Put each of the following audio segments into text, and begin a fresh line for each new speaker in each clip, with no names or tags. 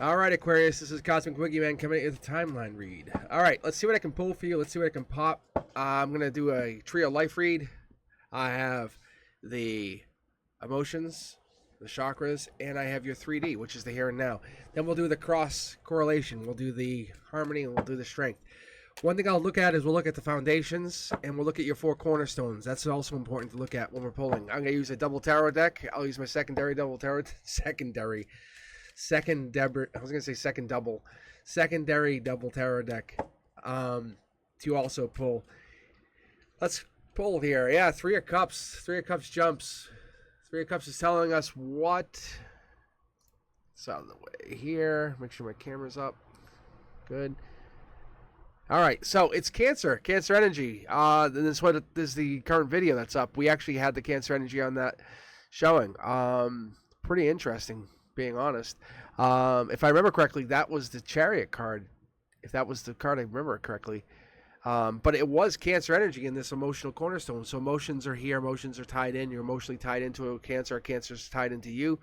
All right, Aquarius, this is Cosmic Boogeyman coming in with a timeline read. All right, let's see what I can pull for you. Let's see what I can pop. I'm going to do a trio life read. I have the emotions, the chakras, and I have your 3D, which is the here and now. Then we'll do the cross correlation. We'll do the harmony, and we'll do the strength. One thing I'll look at is we'll look at the foundations, and we'll look at your 4 cornerstones. That's also important to look at when we're pulling. I'm going to use a double tarot deck. I'll use my secondary double tarot. Secondary double tarot deck to also pull. Let's pull here. Yeah, 3 of Cups. 3 of Cups jumps. 3 of Cups is telling us what. It's out of the way here. Make sure my camera's up. Good. All right, so it's Cancer energy. This is the current video that's up. We actually had the Cancer energy on that showing. Pretty interesting, being honest. If I remember correctly, that was the Chariot card. If that was the card I remember correctly. But it was Cancer energy in this emotional cornerstone. So emotions are here. Emotions are tied in. You're emotionally tied into a Cancer. Cancer's tied into you.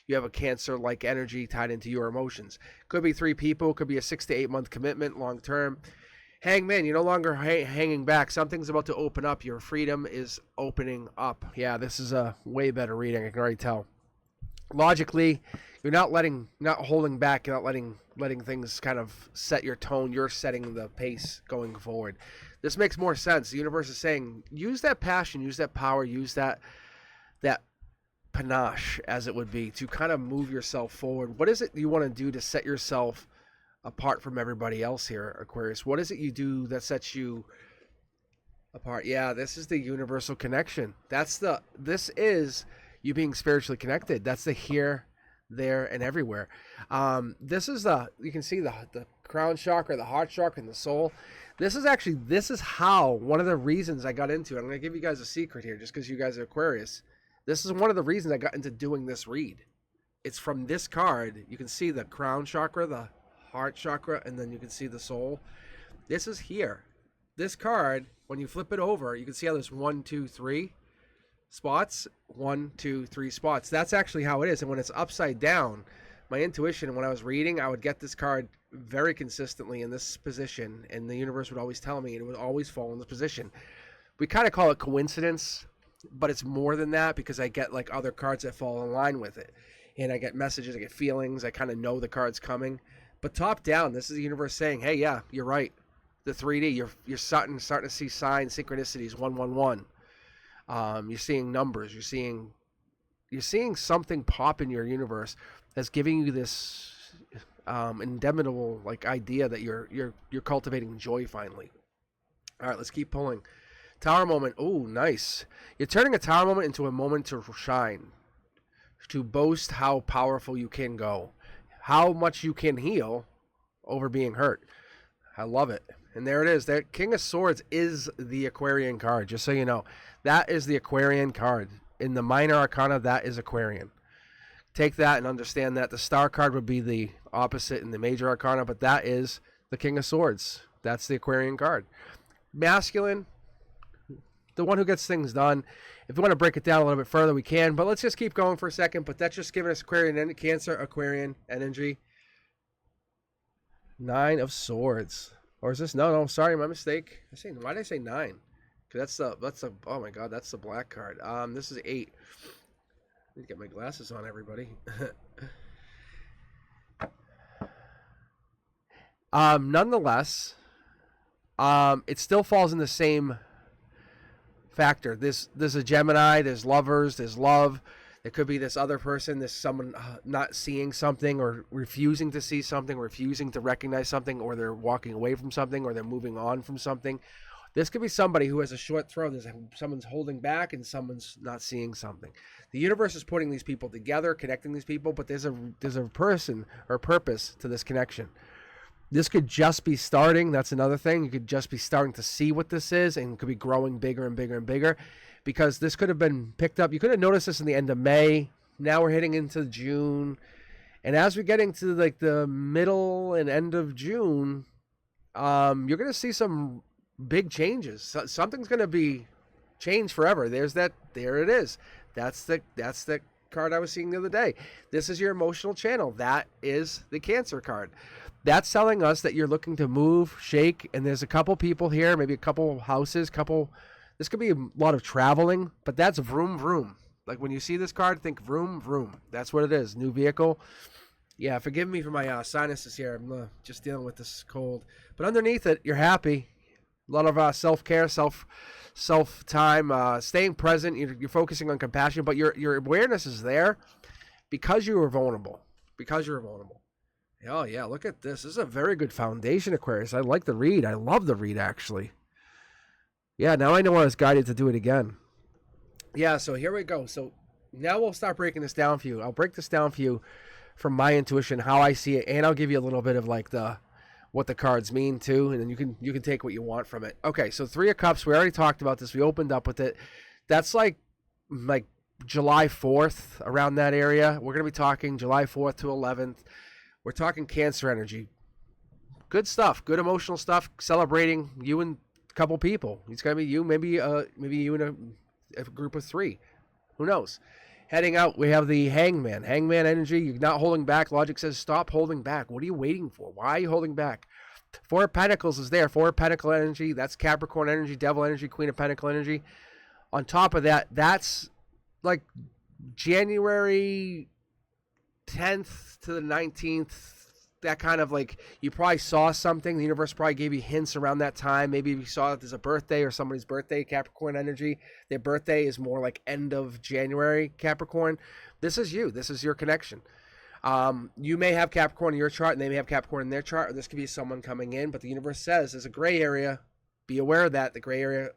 You have a Cancer-like energy tied into your emotions. Could be 3 people. Could be a 6 to 8 month commitment, long term. Hangman, you're no longer hanging back. Something's about to open up. Your freedom is opening up. Yeah, this is a way better reading. I can already tell. Logically, you're not holding back. You're not letting things kind of set your tone. You're setting the pace going forward. This makes more sense. The universe is saying, use that passion, use that power, use that panache, as it would be, to kind of move yourself forward. What is it you want to do to set yourself apart from everybody else here, Aquarius? What is it you do that sets you apart? Yeah, this is the universal connection. This is you being spiritually connected. That's the here, there, and everywhere. This is you can see the crown chakra, the heart chakra, and the soul. This is how, one of the reasons I got into it. I'm going to give you guys a secret here, just because you guys are Aquarius. This is one of the reasons I got into doing this read. It's from this card. You can see the crown chakra, the heart chakra, and then you can see the soul. This is here. This card, when you flip it over, you can see how there's 1, 2, 3 spots. 1, 2, 3 spots. That's actually how it is. And when it's upside down, my intuition, when I was reading, I would get this card very consistently in this position, and the universe would always tell me, and it would always fall in this position. We kind of call it coincidence, but it's more than that, because I get like other cards that fall in line with it, and I get messages, I get feelings, I kind of know the card's coming. But top down, this is the universe saying, hey, yeah, you're right. The 3D, you're starting to see signs, synchronicities, 111. You're seeing numbers. You're seeing something pop in your universe that's giving you this indemitable like idea that you're cultivating joy finally. All right, let's keep pulling. Tower moment. Oh, nice. You're turning a tower moment into a moment to shine, to boast how powerful you can go, how much you can heal over being hurt. I love it. And there it is. That King of Swords is the Aquarian card, just so you know. That is the Aquarian card. In the minor arcana, that is Aquarian. Take that and understand that. The star card would be the opposite in the major arcana, but that is the King of Swords. That's the Aquarian card. Masculine, the one who gets things done. If we want to break it down a little bit further, we can, but let's just keep going for a second. But that's just giving us Aquarian, Cancer, Aquarian energy. 9 of Swords. Or is this? No, sorry, my mistake. Why did I say 9? Because that's the, oh my God, that's the black card. This is 8. I need to get my glasses on, everybody. Nonetheless, it still falls in the same factor. There's a Gemini, there's lovers, there's love. There could be this other person, this someone not seeing something, or refusing to see something, refusing to recognize something, or they're walking away from something, or they're moving on from something. This could be somebody who has a short throw. Someone's holding back and someone's not seeing something. The universe is putting these people together, connecting these people, but there's a person or purpose to this connection. This could just be starting. That's another thing. You could just be starting to see what this is, and it could be growing bigger and bigger and bigger, because this could have been picked up. You could have noticed this in the end of May. Now we're hitting into June. And as we're getting to like the middle and end of June, you're going to see some big changes. Something's going to be changed forever. There it is. That's the card I was seeing the other day. This is your emotional channel. That is the Cancer card. That's telling us that you're looking to move, shake, and there's a couple people here, maybe a couple houses, this could be a lot of traveling, but that's vroom, vroom. Like when you see this card, think vroom, vroom. That's what it is. New vehicle. Yeah, forgive me for my sinuses here. I'm just dealing with this cold. But underneath it, you're happy. A lot of self-care, self-time, staying present. You're focusing on compassion, but your awareness is there because you were vulnerable. Oh, yeah, look at this. This is a very good foundation, Aquarius. I like the read. I love the read, actually. Yeah, now I know I was guided to do it again. Yeah, so here we go. So now we'll start breaking this down for you. I'll break this down for you from my intuition, how I see it, and I'll give you a little bit of like what the cards mean too, and then you can take what you want from it. Okay, so 3 of Cups. We already talked about this. We opened up with it. That's like July 4th, around that area. We're going to be talking July 4th to 11th. We're talking Cancer energy. Good stuff, good emotional stuff, celebrating you and a couple people. It's going to be you, maybe you and a group of 3. Who knows? Heading out, we have the Hangman. Hangman energy, you're not holding back. Logic says stop holding back. What are you waiting for? Why are you holding back? 4 of Pentacles is there. 4 of Pentacle energy, that's Capricorn energy, Devil energy, Queen of Pentacle energy. On top of that, that's like January 10th to the 19th, that kind of like, you probably saw something. The universe probably gave you hints around that time. Maybe you saw that there's a birthday or somebody's birthday, Capricorn energy. Their birthday is more like end of January, Capricorn. This is you. This is your connection. You may have Capricorn in your chart and they may have Capricorn in their chart, or this could be someone coming in, but the universe says there's a gray area. Be aware of that. The gray area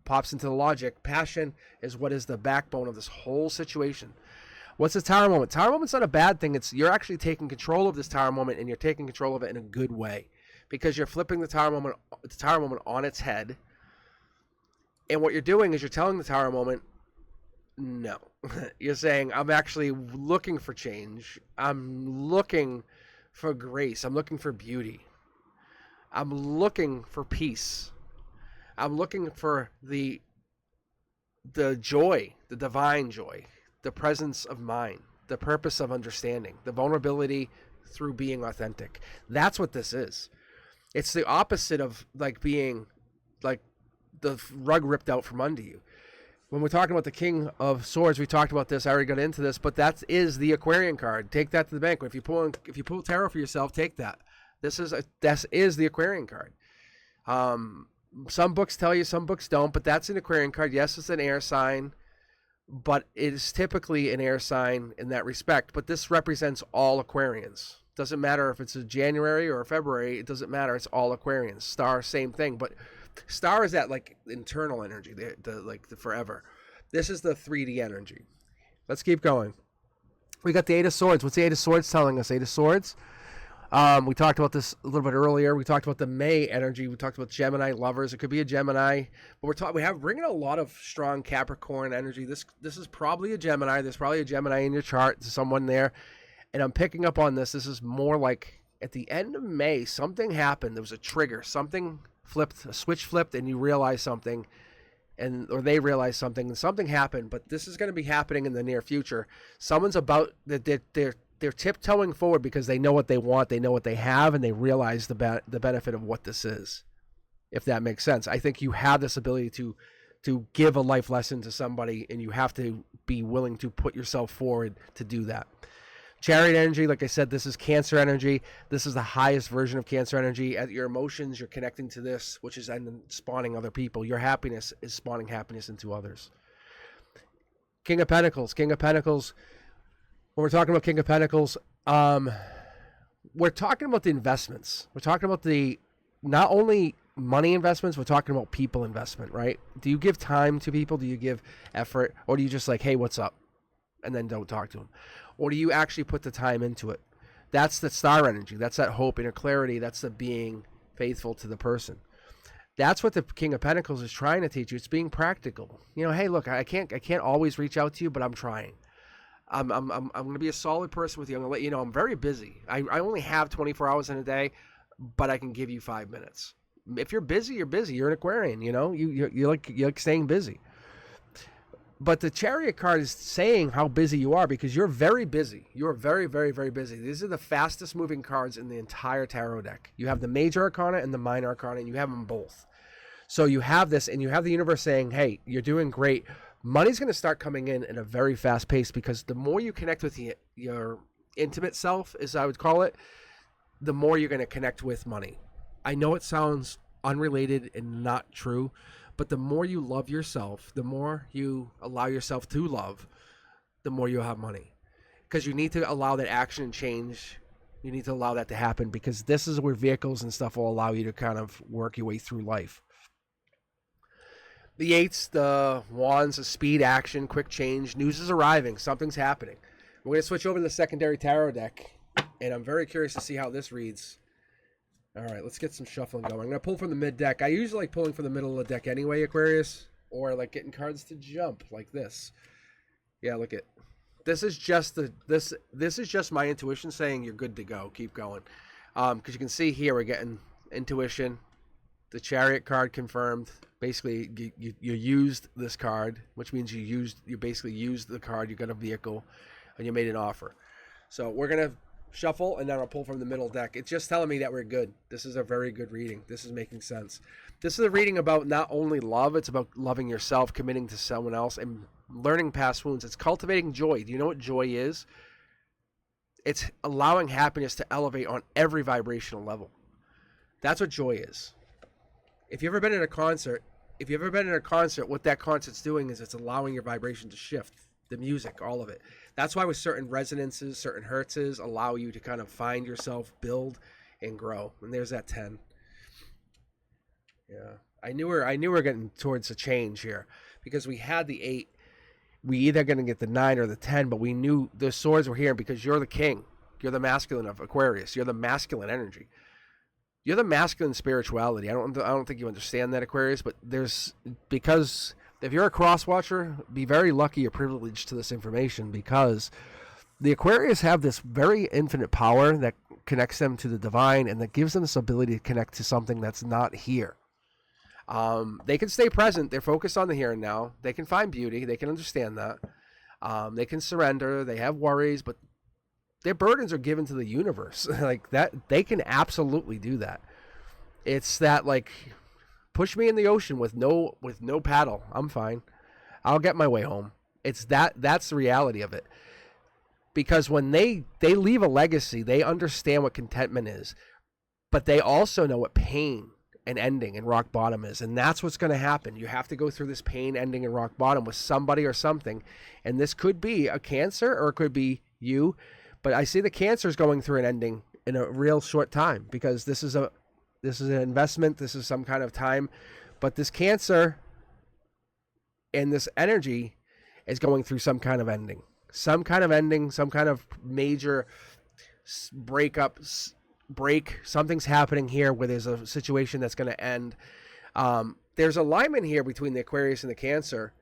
pops into the logic. Passion is what is the backbone of this whole situation. What's the Tower moment? Tower moment's not a bad thing. You're actually taking control of this Tower moment, and you're taking control of it in a good way, because you're flipping the Tower moment on its head. And what you're doing is you're telling the Tower moment, no. You're saying, I'm actually looking for change. I'm looking for grace. I'm looking for beauty. I'm looking for peace. I'm looking for the joy, the divine joy. The presence of mind, the purpose of understanding, the vulnerability through being authentic. That's what this is. It's the opposite of like being like the rug ripped out from under you. When we're talking about the King of Swords, we talked about this. I already got into this, but that is the Aquarian card. Take that to the bank. If you pull tarot for yourself, take that. This is the Aquarian card. Some books tell you, some books don't, but that's an Aquarian card. Yes, it's an air sign, but it is typically an air sign in that respect. But this represents all Aquarians. Doesn't matter if it's a January or a February. It doesn't matter. It's all Aquarians. Star, same thing. But Star is that like internal energy, the forever. This is the 3D energy. Let's keep going. We got the Eight of Swords. What's the Eight of Swords telling us? Eight of Swords. We talked about this a little bit earlier. We talked about the May energy. We talked about Gemini lovers. It could be a Gemini, but we have bringing a lot of strong Capricorn energy. This is probably a Gemini. There's probably a Gemini in your chart. There's someone there, and I'm picking up on this. This is more like at the end of May, something happened. There was a trigger. Something flipped. A switch flipped, and you realize something, or they realize something, and something happened. But this is going to be happening in the near future. Someone's about that. They're tiptoeing forward because they know what they want, they know what they have, and they realize the benefit of what this is, if that makes sense. I think you have this ability to give a life lesson to somebody, and you have to be willing to put yourself forward to do that. Chariot energy, like I said, this is Cancer energy. This is the highest version of Cancer energy. At your emotions, you're connecting to this, which is then spawning other people. Your happiness is spawning happiness into others. King of Pentacles. King of Pentacles. When we're talking about King of Pentacles, we're talking about the investments. We're talking about the not only money investments, we're talking about people investment, right? Do you give time to people? Do you give effort? Or do you just like, hey, what's up? And then don't talk to them? Or do you actually put the time into it? That's the Star energy. That's that hope, inner clarity. That's the being faithful to the person. That's what the King of Pentacles is trying to teach you. It's being practical. You know, hey, look, I can't always reach out to you, but I'm trying. I'm going to be a solid person with you. I'm going to let you know I'm very busy. I only have 24 hours in a day, but I can give you 5 minutes. If you're busy, you're busy. You're an Aquarian, you know. You like staying busy. But the Chariot card is saying how busy you are, because you're very busy. You're very, very, very busy. These are the fastest moving cards in the entire tarot deck. You have the major arcana and the minor arcana, and you have them both. So you have this, and you have the universe saying, hey, you're doing great. Money's going to start coming in at a very fast pace, because the more you connect with your intimate self, as I would call it, the more you're going to connect with money. I know it sounds unrelated and not true, but the more you love yourself, the more you allow yourself to love, the more you'll have money. Because you need to allow that action and change. You need to allow that to happen, because this is where vehicles and stuff will allow you to kind of work your way through life. The eights, the wands, the speed, action, quick change. News is arriving. Something's happening. We're going to switch over to the secondary tarot deck, and I'm very curious to see how this reads. All right, let's get some shuffling going. I'm going to pull from the mid deck. I usually like pulling from the middle of the deck anyway, Aquarius, or like getting cards to jump like this. Yeah, look at this is just this is just my intuition saying you're good to go. Keep going. Because you can see here we're getting intuition. The Chariot card confirmed. Basically, you used this card, which means you basically used the card. You got a vehicle, and you made an offer. So we're gonna shuffle, and then I'll pull from the middle deck. It's just telling me that we're good. This is a very good reading. This is making sense. This is a reading about not only love, it's about loving yourself, committing to someone else, and learning past wounds. It's cultivating joy. Do you know what joy is? It's allowing happiness to elevate on every vibrational level. That's what joy is. If you've ever been in a concert, what that concert's doing is it's allowing your vibration to shift. The music, all of it. That's why with certain resonances, certain hertzes allow you to kind of find yourself, build, and grow. And there's that 10. Yeah, I knew we're getting towards a change here, because we had the 8. We either going to get the 9 or the 10, but we knew the swords were here because you're the king. You're the masculine of Aquarius. You're the masculine energy. You're the masculine spirituality. I don't think you understand that, Aquarius, but because if you're a cross watcher, be very lucky or privileged to this information, because the Aquarius have this very infinite power that connects them to the divine, and that gives them this ability to connect to something that's not here. They can stay present. They're focused on the here and now. They can find beauty. They can understand that. They can surrender. They have worries, but their burdens are given to the universe. Like that, they can absolutely do that. It's that, like, push me in the ocean with no paddle. I'm fine. I'll get my way home. That's the reality of it. Because when they leave a legacy, they understand what contentment is, but they also know what pain and ending and rock bottom is. And that's what's going to happen. You have to go through this pain, ending, and rock bottom with somebody or something. And this could be a Cancer, or it could be you. But I see the Cancers going through an ending in a real short time, because this is an investment. This is some kind of time. But this Cancer and this energy is going through some kind of ending. Some kind of major break. Something's happening here where there's a situation that's going to end. There's alignment here between the Aquarius and the Cancer,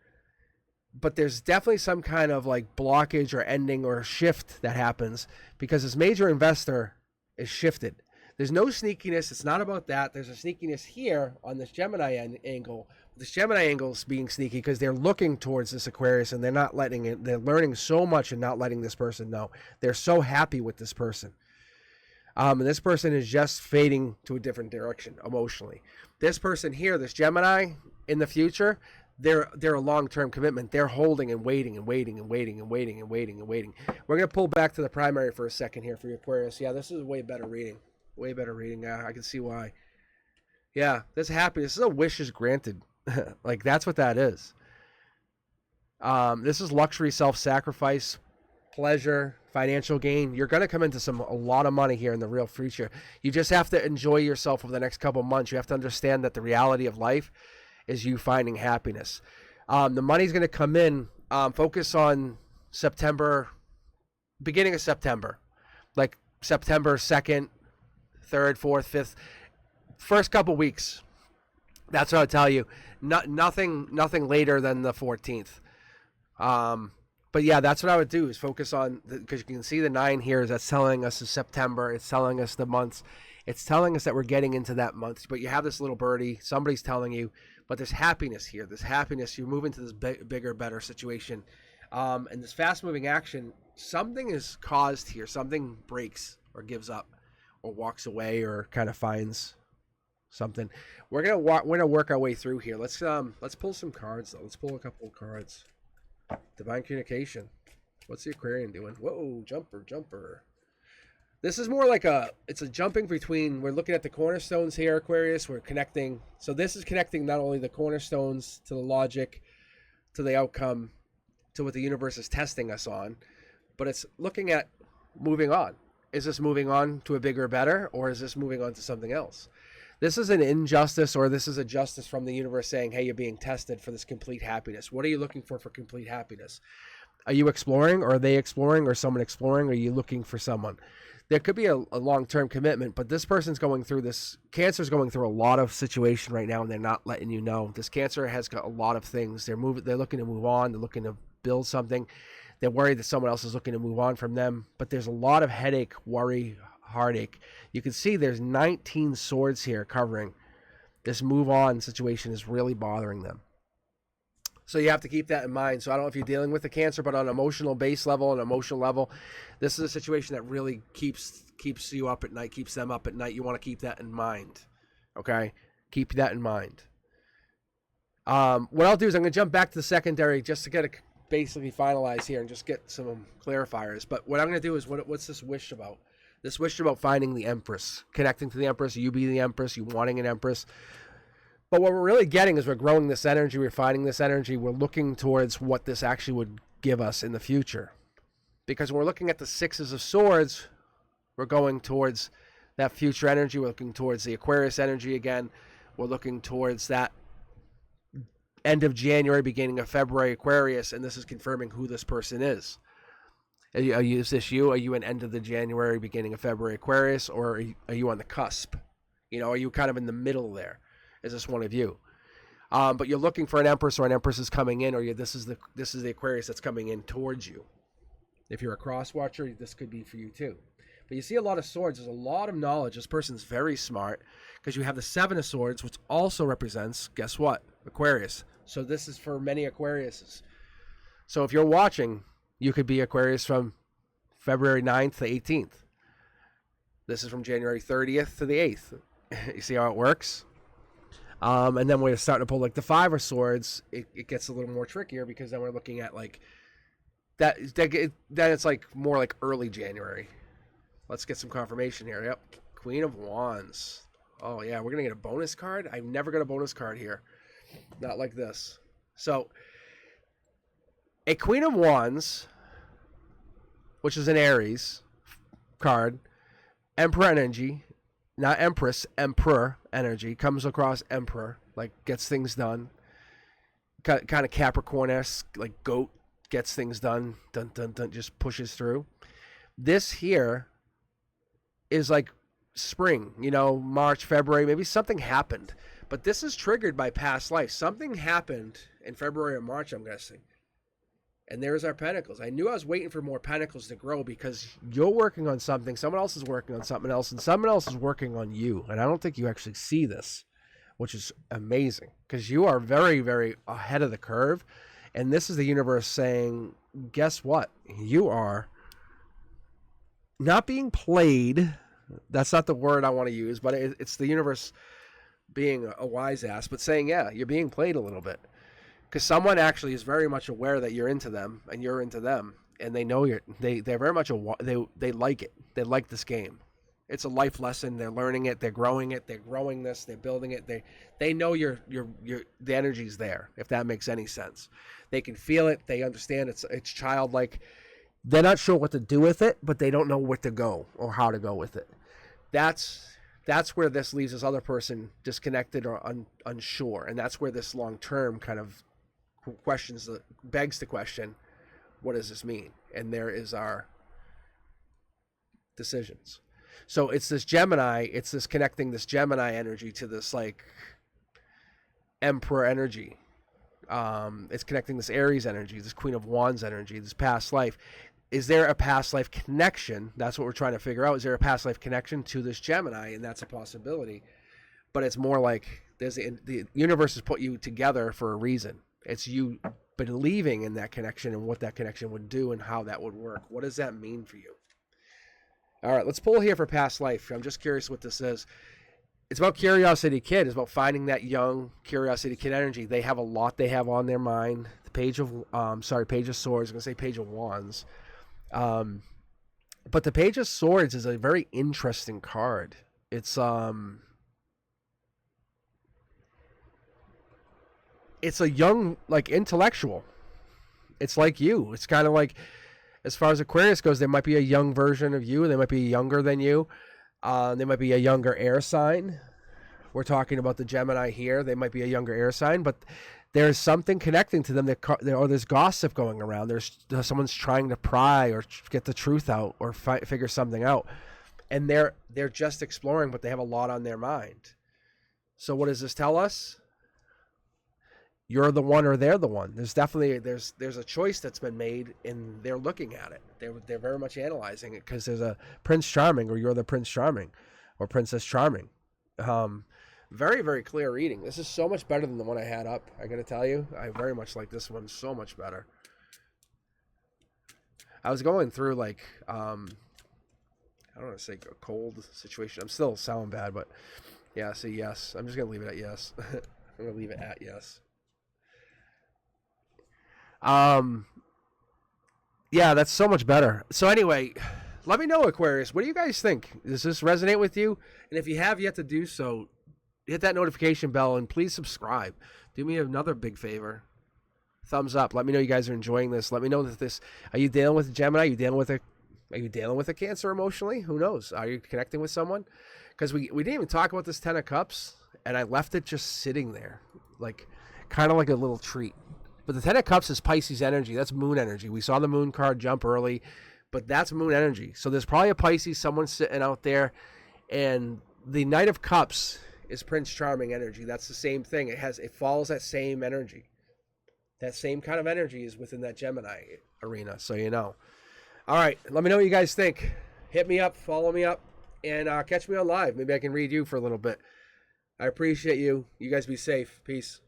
but there's definitely some kind of like blockage or ending or shift that happens, because this major investor is shifted. There's no sneakiness. It's not about that. There's a sneakiness here on this Gemini angle. This Gemini angle is being sneaky because they're looking towards this Aquarius, and they're not letting it. They're learning so much and not letting this person know. They're so happy with this person. And this person is just fading to a different direction emotionally. This person here, this Gemini, in the future, they're a long-term commitment. They're holding and waiting and waiting and waiting and waiting and waiting and waiting. We're going to pull back to the primary for a second here for your Aquarius. Yeah, this is a way better reading. Way better reading. Yeah, I can see why. Yeah, this happiness. This is a wishes granted. Like, that's what that is. This is luxury, self-sacrifice, pleasure, financial gain. You're going to come into a lot of money here in the real future. You just have to enjoy yourself over the next couple months. You have to understand that the reality of life is you finding happiness. The money's going to come in. Focus on September, beginning of September, like September 2nd, 3rd, 4th, 5th, first couple weeks. That's what I'll tell you. Nothing later than the 14th. But yeah, that's what I would do, is focus on, because you can see the 9 here, that's telling us is September. It's telling us the months. It's telling us that we're getting into that month. But you have this little birdie. Somebody's telling you, But there's happiness here. There's happiness. You're moving to this bigger, better situation. And this fast-moving action, something is caused here. Something breaks or gives up or walks away or kind of finds something. We're gonna work our way through here. Let's pull some cards though. Let's pull a couple of cards. Divine communication. What's the Aquarian doing? Whoa, jumper. This is more like it's a jumping between, we're looking at the cornerstones here, Aquarius. We're connecting. So this is connecting not only the cornerstones to the logic, to the outcome, to what the universe is testing us on, but it's looking at moving on. Is this moving on to a bigger, better, or is this moving on to something else? This is an injustice, or this is a justice from the universe saying, hey, you're being tested for this complete happiness. What are you looking for complete happiness? Are you exploring, or are they exploring, or someone exploring? Or are you looking for someone? There could be a long-term commitment, but this person's going through this. Cancer's going through a lot of situation right now, and they're not letting you know. This Cancer has got a lot of things. They're looking to move on. They're looking to build something. They're worried that someone else is looking to move on from them. But there's a lot of headache, worry, heartache. You can see there's 19 swords here covering. This move on situation is really bothering them. So you have to keep that in mind. So I don't know if you're dealing with the Cancer, but on an emotional base level, an emotional level, this is a situation that really keeps you up at night, keeps them up at night. You want to keep that in mind. Okay? Keep that in mind. What I'll do is I'm going to jump back to the secondary just to get it basically finalized here and just get some clarifiers. But what I'm going to do is, what's this wish about? This wish about finding the Empress, connecting to the Empress, you be the Empress, you wanting an Empress. But what we're really getting is we're growing this energy, we're finding this energy, we're looking towards what this actually would give us in the future. Because when we're looking at the Sixes of Swords, we're going towards that future energy, we're looking towards the Aquarius energy again, we're looking towards that end of January, beginning of February Aquarius, and this is confirming who this person is. Is this you? Are you an end of the January, beginning of February Aquarius, or are you on the cusp? Are you kind of in the middle there? Is this one of you? But you're looking for an Empress, or an Empress is coming in, or this is the Aquarius that's coming in towards you. If you're a cross watcher, this could be for you too. But you see a lot of swords. There's a lot of knowledge. This person's very smart because you have the Seven of Swords, which also represents, guess what? Aquarius. So this is for many Aquariuses. So if you're watching, you could be Aquarius from February 9th to 18th. This is from January 30th to the 8th. You see how it works? And then we're starting to pull like the Five of Swords. It gets a little more trickier because then we're looking at like that. Then it's like more like early January. Let's get some confirmation here. Yep, Queen of Wands. Oh yeah, we're gonna get a bonus card. I've never got a bonus card here, not like this. So a Queen of Wands, which is an Aries card, Emperor energy. Not Empress, Emperor energy. Comes across Emperor, like gets things done. Kind of Capricorn-esque, like goat, gets things done. Dun, dun, dun, just pushes through. This here is like spring, March, February. Maybe something happened. But this is triggered by past life. Something happened in February or March, I'm guessing. And there's our Pentacles. I knew I was waiting for more Pentacles to grow because you're working on something, someone else is working on something else, and someone else is working on you. And I don't think you actually see this, which is amazing because you are very, very ahead of the curve. And this is the universe saying, guess what? You are not being played. That's not the word I want to use, but it's the universe being a wise ass, but saying, yeah, you're being played a little bit. Because someone actually is very much aware that you're into them and you're into them, and they know they're very much they like it. They like this game. It's a life lesson. They're learning it. They're growing it. They're growing this. They're building it. They know the energy's there. If that makes any sense, they can feel it. They understand it's childlike. They're not sure what to do with it, but they don't know where to go or how to go with it. That's where this leaves this other person disconnected or unsure, and that's where this long term kind of begs the question, what does this mean? And there is our decisions. So it's this Gemini, it's this connecting this Gemini energy to this like Emperor energy. It's connecting this Aries energy, this Queen of Wands energy, this past life. Is there a past life connection? That's what we're trying to figure out. Is there a past life connection to this Gemini? And that's a possibility. But it's more like The universe has put you together for a reason. It's you believing in that connection and what that connection would do and how that would work. What does that mean for you? All right, let's pull here for past life. I'm just curious what this is. It's about Curiosity Kid. It's about finding that young Curiosity Kid energy. They have a lot they have on their mind. The Page of Page of Swords. I'm going to say Page of Wands. But the Page of Swords is a very interesting card. It's a young, like, intellectual. It's like you. It's kind of like, as far as Aquarius goes, there might be a young version of you. They might be younger than you. They might be a younger air sign. We're talking about the Gemini here. They might be a younger air sign, but there's something connecting to them, or there's gossip going around. There's someone's trying to pry or get the truth out or figure something out. And they're just exploring, but they have a lot on their mind. So what does this tell us? You're the one or they're the one. There's definitely there's a choice that's been made, and they're looking at it. They're very much analyzing it, because there's a Prince Charming, or you're the Prince Charming, or Princess Charming. Very, very clear reading. This is so much better than the one I had up. I got to tell you, I very much like this one so much better. I was going through, like, I don't want to say a cold situation. I'm still sounding bad, but yeah. So yes, I'm just gonna leave it at yes. I'm gonna leave it at yes. Yeah, that's so much better. So anyway, let me know, Aquarius, what do you guys think? Does this resonate with you? And if you have yet to do so, hit that notification bell and please subscribe. Do me another big favor. Thumbs up. Let me know you guys are enjoying this. Let me know that this, are you dealing with a Gemini? Are you dealing with a Cancer emotionally? Who knows? Are you connecting with someone? Because we didn't even talk about this 10 of Cups, and I left it just sitting there, like, kind of like a little treat. But the 10 of Cups is Pisces energy. That's moon energy. We saw the moon card jump early, but that's moon energy. So there's probably a Pisces, someone sitting out there, and the Knight of Cups is Prince Charming energy. That's the same thing. It follows that same energy. That same kind of energy is within that Gemini arena, so you know. All right, let me know what you guys think. Hit me up, follow me up, and catch me on live. Maybe I can read you for a little bit. I appreciate you. You guys be safe. Peace.